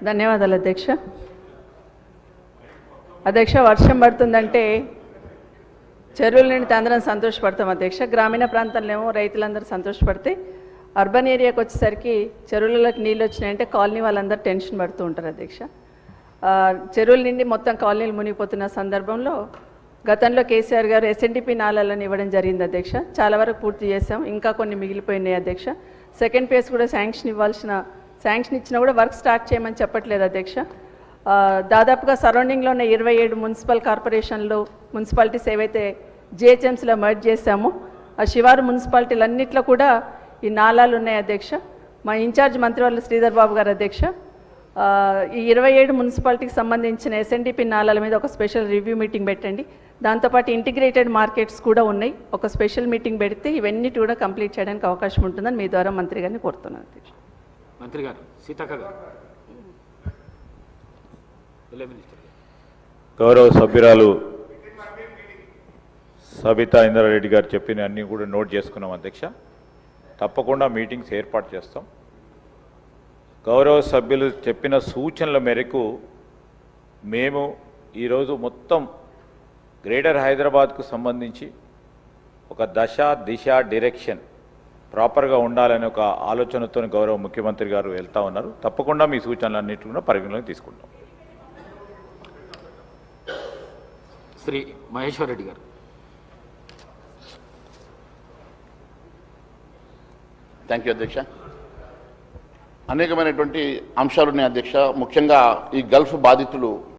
ధన్యవాదాలు అధ్యక్ష. అధ్యక్ష, వర్షం పడుతుందంటే చెరువుల నుండి అందరం సంతోషపడతాం అధ్యక్ష. గ్రామీణ ప్రాంతాల్లో ఏమో రైతులందరూ సంతోషపడితే అర్బన్ ఏరియాకి వచ్చేసరికి చెరువులకు నీళ్ళు వచ్చినాయంటే కాలనీ వాళ్ళందరూ టెన్షన్ పడుతూ ఉంటారు అధ్యక్ష. చెరువుల నుండి మొత్తం కాలనీలు మునిగిపోతున్న సందర్భంలో గతంలో కేసీఆర్ గారు ఎస్ఎన్డిపి నాళాలను ఇవ్వడం జరిగింది అధ్యక్ష. చాలా వరకు పూర్తి చేసాం, ఇంకా కొన్ని మిగిలిపోయినాయి అధ్యక్ష. సెకండ్ ఫేజ్ కూడా శాంక్షన్ ఇచ్చినా కూడా వర్క్ స్టార్ట్ చేయమని చెప్పట్లేదు అధ్యక్ష. దాదాపుగా సరౌండింగ్లో ఉన్న 27 మున్సిపల్ కార్పొరేషన్లు మున్సిపాలిటీస్ ఏవైతే జిహెచ్ఎంసీలో మర్జ్ చేశామో ఆ శివారు మున్సిపాలిటీలన్నింటిలో కూడా ఈ నాళాలు ఉన్నాయి అధ్యక్ష. మా ఇన్ఛార్జ్ మంత్రివర్యులు శ్రీధర్ బాబు గారు అధ్యక్ష ఈ 27 మున్సిపాలిటీకి సంబంధించిన ఎస్ఎన్డిపి నాళాల మీద ఒక స్పెషల్ రివ్యూ మీటింగ్ పెట్టండి. దాంతోపాటు ఇంటిగ్రేటెడ్ మార్కెట్స్ కూడా ఉన్నాయి, ఒక స్పెషల్ మీటింగ్ పెడితే ఇవన్నీ కూడా కంప్లీట్ చేయడానికి అవకాశం ఉంటుందని మీ ద్వారా మంత్రి గారిని కోరుతున్నాను అధ్యక్ష. మంత్రి గారు సీతక్క గారు. గౌరవ సభ్యురాలు సబితా ఇంద్రారెడ్డి గారు చెప్పిన అన్నీ కూడా నోట్ చేసుకున్నాం అధ్యక్ష. తప్పకుండా మీటింగ్స్ ఏర్పాటు చేస్తాం. గౌరవ సభ్యులు చెప్పిన సూచనల మేరకు మేము ఈరోజు మొత్తం గ్రేటర్ హైదరాబాద్కు సంబంధించి ఒక దశ దిశ డైరెక్షన్ ప్రాపర్గా ఉండాలనే ఒక ఆలోచనతో గౌరవ ముఖ్యమంత్రి గారు వెళ్తూ ఉన్నారు. తప్పకుండా మీ సూచనలన్నింటి కూడా పరిగణలోకి తీసుకుంటాం. శ్రీ మహేశ్వర్ రెడ్డి గారు. థ్యాంక్ యూ అధ్యక్ష. అనేకమైనటువంటి అంశాలు ఉన్నాయి అధ్యక్ష. ముఖ్యంగా ఈ గల్ఫ్ బాధితులు